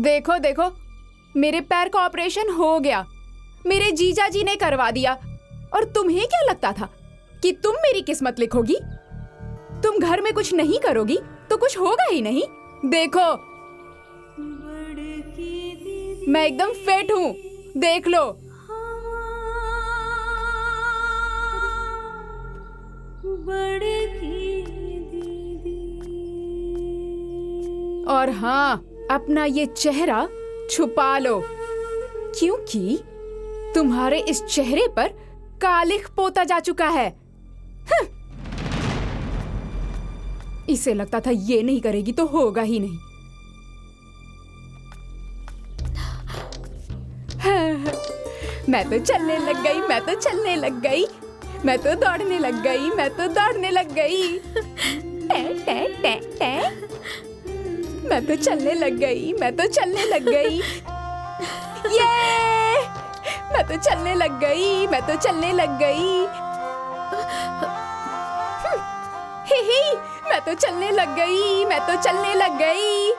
देखो देखो, मेरे पैर का ऑपरेशन हो गया, मेरे जीजा जी ने करवा दिया। और तुम्हें क्या लगता था कि तुम मेरी किस्मत लिखोगी? तुम घर में कुछ नहीं करोगी तो कुछ होगा ही नहीं। देखो, मैं एकदम फिट हूँ, देख लो। और हाँ, अपना ये चेहरा छुपा लो, क्योंकि तुम्हारे इस चेहरे पर कालिख पोता जा चुका है। इसे लगता था ये नहीं करेगी तो होगा ही नहीं। मैं तो चलने लग गई, मैं तो चलने लग गई, मैं तो दौड़ने लग गई, मैं तो दौड़ने लग गई। टे टे टे टे। मैं तो चलने लग गई, मैं तो चलने लग गई। ये मैं तो चलने लग गई, मैं तो चलने लग गई। ही ही, मैं तो चलने लग गई, मैं तो चलने लग गई।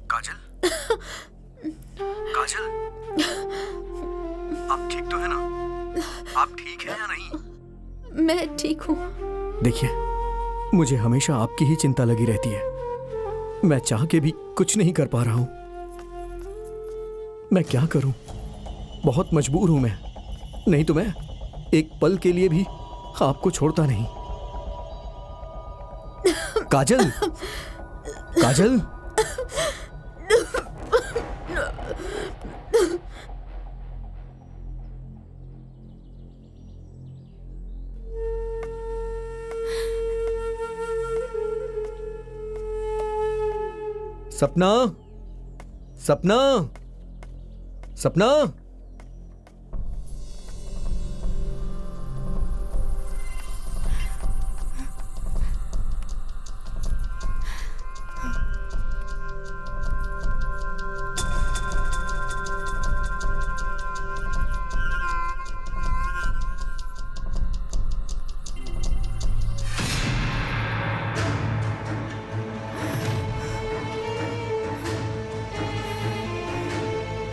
काजल, आप ठीक तो है ना? आप ठीक हैं या नहीं? मैं ठीक हूँ। देखिए, मुझे हमेशा आपकी ही चिंता लगी रहती है। मैं चाह के भी कुछ नहीं कर पा रहा हूं। मैं क्या करूं? बहुत मजबूर हूं मैं, नहीं तो मैं एक पल के लिए भी आपको छोड़ता नहीं। काजल, काजल, सपना, सपना, सपना।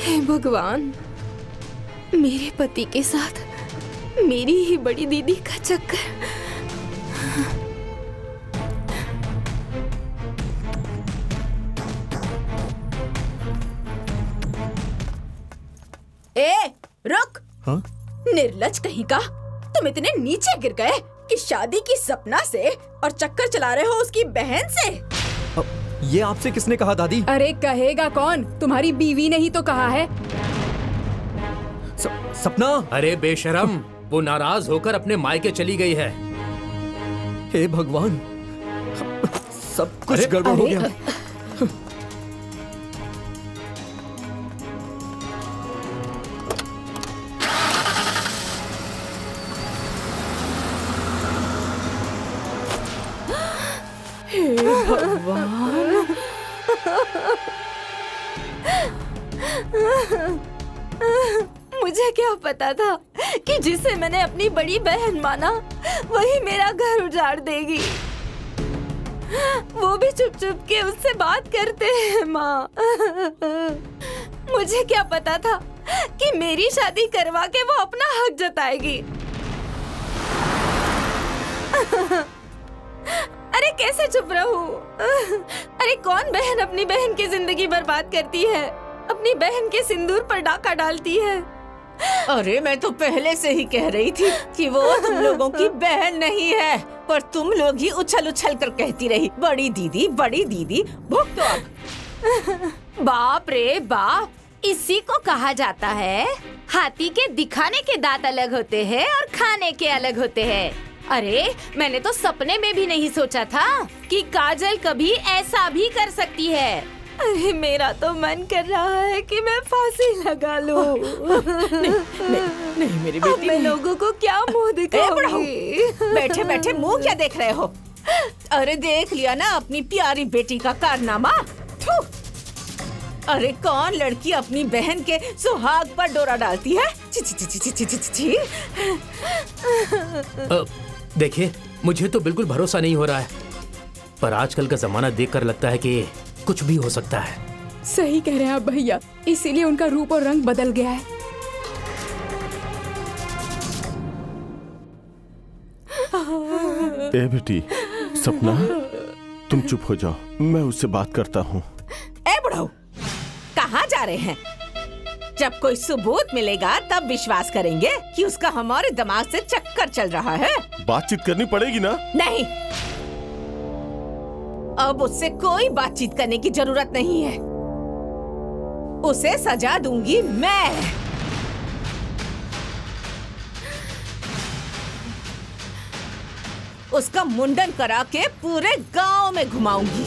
हे भगवान, मेरे पति के साथ मेरी ही बड़ी दीदी का चक्कर। ए, रुक। हाँ? निर्लज कहीं का, तुम इतने नीचे गिर गए कि शादी की सपना से और चक्कर चला रहे हो उसकी बहन से। ये आपसे किसने कहा दादी? अरे कहेगा कौन? तुम्हारी बीवी ने ही तो कहा है। सपना। अरे बेशरम, वो नाराज होकर अपने मायके चली गई है। हे भगवान, सब कुछ गड़बड़ हो गया। मुझे क्या पता था कि जिसे मैंने अपनी बड़ी बहन माना वही मेरा घर उजाड़ देगी। वो भी चुप चुप के उससे बात करते हैं माँ। मुझे क्या पता था कि मेरी शादी करवा के वो अपना हक जताएगी। अरे कैसे चुप रहूं? अरे कौन बहन अपनी बहन की जिंदगी बर्बाद करती है, अपनी बहन के सिंदूर पर डाका डालती है। अरे मैं तो पहले से ही कह रही थी कि वो तुम लोगों की बहन नहीं है, पर तुम लोग ही उछल उछल कर कहती रही बड़ी दीदी, बड़ी दीदी। भुगतो अब। बाप रे बाप, इसी को कहा जाता है हाथी के दिखाने के दांत अलग होते हैं और खाने के अलग होते हैं। अरे मैंने तो सपने में भी नहीं सोचा था कि काजल कभी ऐसा भी कर सकती है। अरे मेरा तो मन कर रहा है कि मैं फांसी लगा लूं। नहीं मेरी बेटी, मैं लोगों को क्या मुंह दिखाऊंगी? बैठे बैठे मुंह क्या देख रहे हो? अरे देख लिया ना अपनी प्यारी बेटी का कारनामा। थू। अरे कौन लड़की अपनी बहन के सुहाग पर डोरा डालती है? ची ची ची ची ची ची ची ची। देखिए, मुझे तो बिल्कुल भरोसा नहीं हो रहा है, पर आजकल का जमाना देखकर लगता है कि कुछ भी हो सकता है। सही कह रहे हैं आप भैया, इसीलिए उनका रूप और रंग बदल गया है। ए बेटी सपना, तुम चुप हो जाओ, मैं उससे बात करता हूँ। ए बुढ़ऊ, कहाँ जा रहे हैं? जब कोई सबूत मिलेगा तब विश्वास करेंगे कि उसका हमारे दिमाग से चक्कर चल रहा है। बातचीत करनी पड़ेगी ना? नहीं, अब उससे कोई बातचीत करने की जरूरत नहीं है। उसे सजा दूंगी मैं। उसका मुंडन करा के पूरे गांव में घुमाऊंगी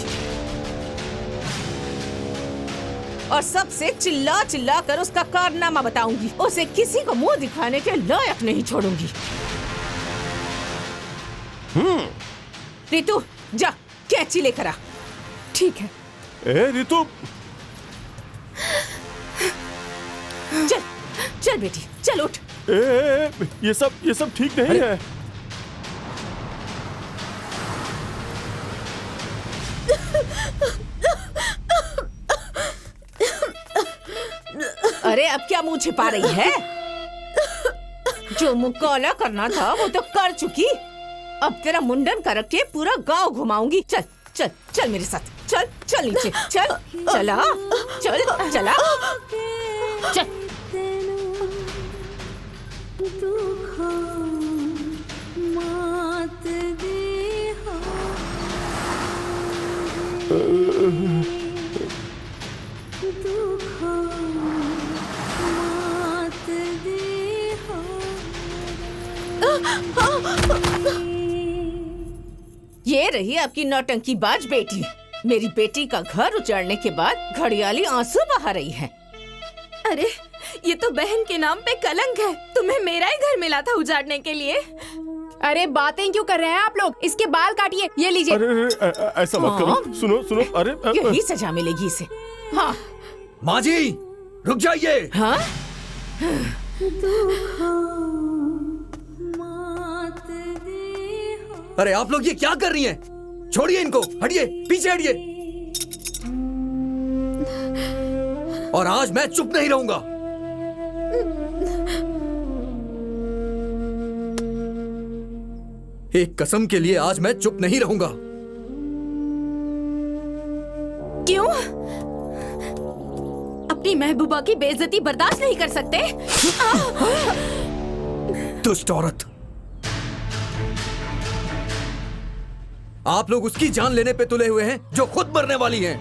और सबसे चिल्ला चिल्ला कर उसका कारनामा बताऊंगी। उसे किसी को मुंह दिखाने के लायक नहीं छोड़ूंगी। रितु, जा कैंची लेकर आ। ठीक है। ए रितु, चल चल बेटी, चल उठ। ये सब ठीक नहीं है। अरे अब क्या मुंह छिपा रही है? जो मुंह काला करना था वो तो कर चुकी। अब तेरा मुंडन करके पूरा गांव घुमाऊंगी। चल चल चल मेरे साथ, चल चल नीचे, चल चला, चल चला, चल। ये रही आपकी नौटंकीबाज बेटी। मेरी बेटी का घर उजाड़ने के बाद घड़ियाली आंसू बहा रही है। अरे ये तो बहन के नाम पे कलंक है। तुम्हें मेरा ही घर मिला था उजाड़ने के लिए। अरे बातें क्यों कर रहे हैं आप लोग? इसके बाल काटिए, ये लीजिए। अरे ऐसा मत करो। सुनो सुनो, अरे यही सजा मिलेगी इसे। हाँ माँ जी, रुक जाइए। हाँ, अरे आप लोग ये क्या कर रही हैं? छोड़िए इनको, हटिए, पीछे हटिए। और आज मैं चुप नहीं रहूंगा। एक कसम के लिए आज मैं चुप नहीं रहूंगा। क्यों? अपनी महबूबा की बेइज्जती बर्दाश्त नहीं कर सकते? दुष्ट औरत, आप लोग उसकी जान लेने पे तुले हुए हैं जो खुद मरने वाली हैं।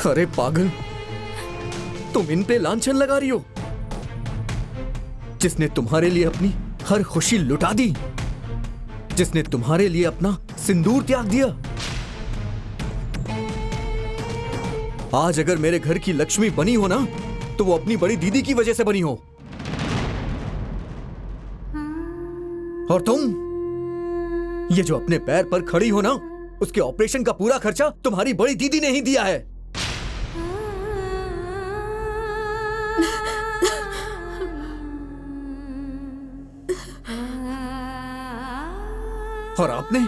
अरे पागल, तुम इन पे लांछन लगा रही हो। जिसने तुम्हारे लिए अपनी हर खुशी लुटा दी, जिसने तुम्हारे लिए अपना सिंदूर त्याग दिया, आज अगर मेरे घर की लक्ष्मी बनी हो ना, तो वो अपनी बड़ी दीदी की वजह से बनी हो। और तुम, ये जो अपने पैर पर खड़ी हो ना, उसके ऑपरेशन का पूरा खर्चा तुम्हारी बड़ी दीदी ने ही दिया है। और आपने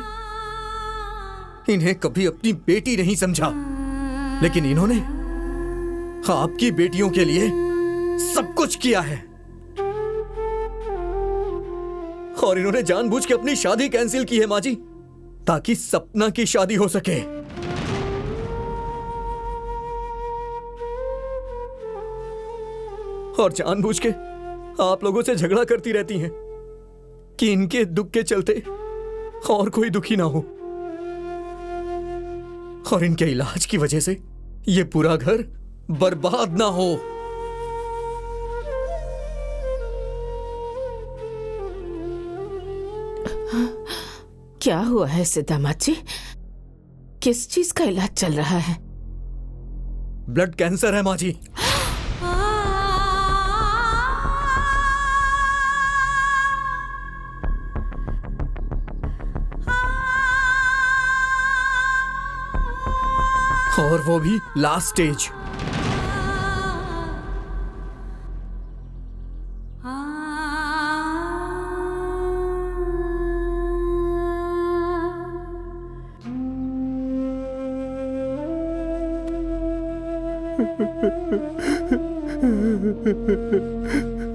इन्हें कभी अपनी बेटी नहीं समझा, लेकिन इन्होंने आपकी बेटियों के लिए सब कुछ किया है। और इन्होंने जानबूझ के अपनी शादी कैंसिल की है माँ जी, ताकि सपना की शादी हो सके। और जानबूझ के आप लोगों से झगड़ा करती रहती हैं कि इनके दुख के चलते और कोई दुखी ना हो। और इनके इलाज की वजह से ये पूरा घर बर्बाद ना हो। क्या हुआ है दामाद जी? किस चीज का इलाज चल रहा है? ब्लड कैंसर है माँ जी। और वो भी लास्ट स्टेज।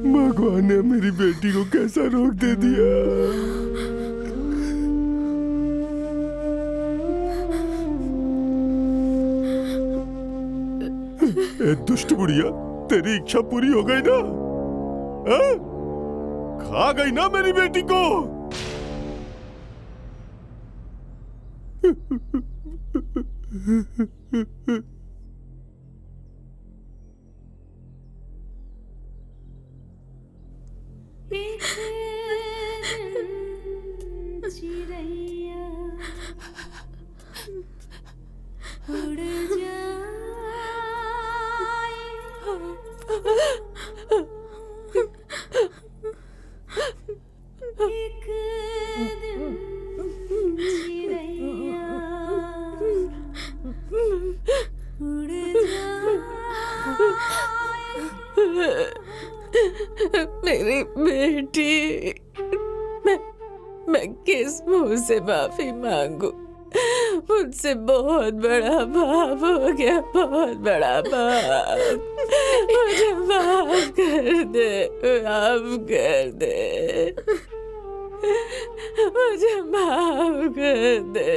भगवान ने मेरी बेटी को कैसा रोक दे दिया। ए दुष्ट बुढ़िया, तेरी इच्छा पूरी हो गई ना? हाँ? खा गई ना मेरी बेटी को? मेरी बेटी, मैं किस मुंह से माफी मांगू? मुझसे बहुत बड़ा पाप हो गया, बहुत बड़ा पाप। मुझे माफ कर दे, माफ कर दे, मुझे माफ कर दे।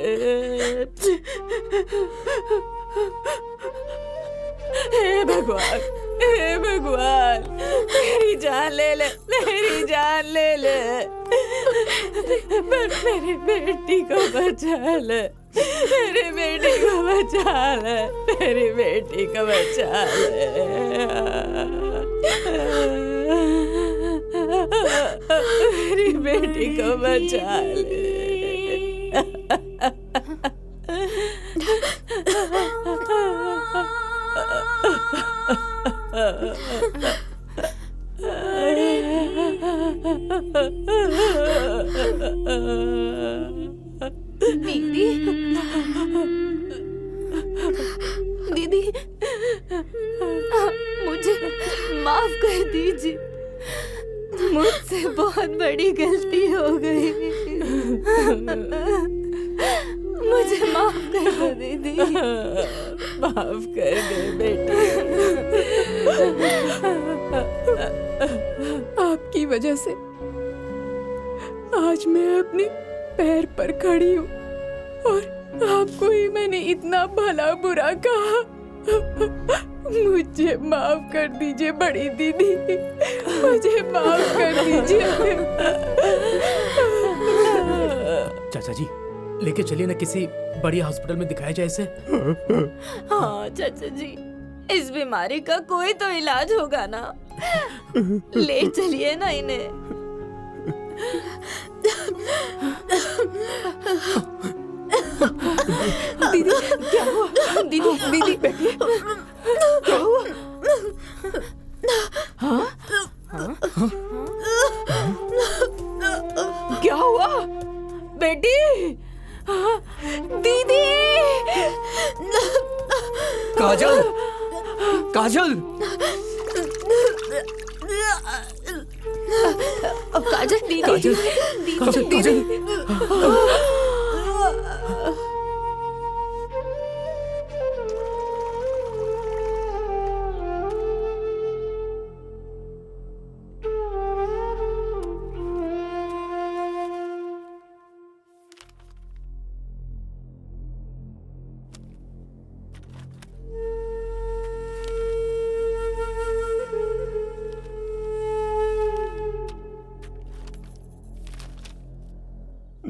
हे भगवान, हे भगवान, मेरी जान ले ले, मेरी जान ले ले, पर मेरी बेटी को बचा ले, मेरी बेटी को बचा ले, मेरी बेटी को बचा ले। मेरी बेटी को बचा ले। दीदी, दीदी, मुझे माफ कर दीजिए, मुझसे बहुत बड़ी गलती हो गई, मुझे माफ कर दो दीदी। माफ कर दे बेटी। आपकी वजह से आज मैं अपने पैर पर खड़ी हूँ और आपको ही मैंने इतना भला बुरा कहा। मुझे माफ कर दीजिए बड़ी दीदी, मुझे माफ कर दीजिए। चाचा जी, लेके चलिए ना, किसी बड़ी हॉस्पिटल में दिखाया जाए इसे। हाँ चाचा जी, इस बीमारी का कोई तो इलाज होगा ना, ले चलिए ना इन्हें। दीदी क्या हुआ? दीदी दीदी बैठिए। क्या हुआ? हाँ? क्या हुआ बेटी? दीदी, काजल, काजल, काजल दीदी, काजल, काजल, काजल।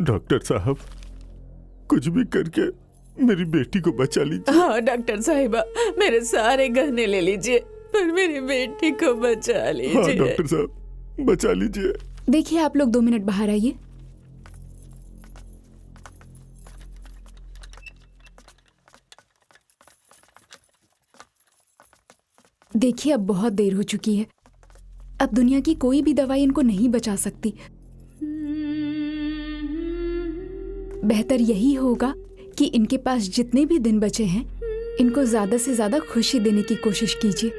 डॉक्टर साहब, कुछ भी करके मेरी बेटी को बचा लीजिए। हाँ डॉक्टर साहिबा, मेरे सारे गहने ले लीजिए, पर मेरी बेटी को बचा लीजिए। हाँ डॉक्टर साहब, बचा लीजिए। देखिए, आप लोग 2 मिनट बाहर आइए। देखिए, अब बहुत देर हो चुकी है। अब दुनिया की कोई भी दवाई इनको नहीं बचा सकती। बेहतर यही होगा कि इनके पास जितने भी दिन बचे हैं इनको ज्यादा से ज्यादा खुशी देने की कोशिश कीजिए।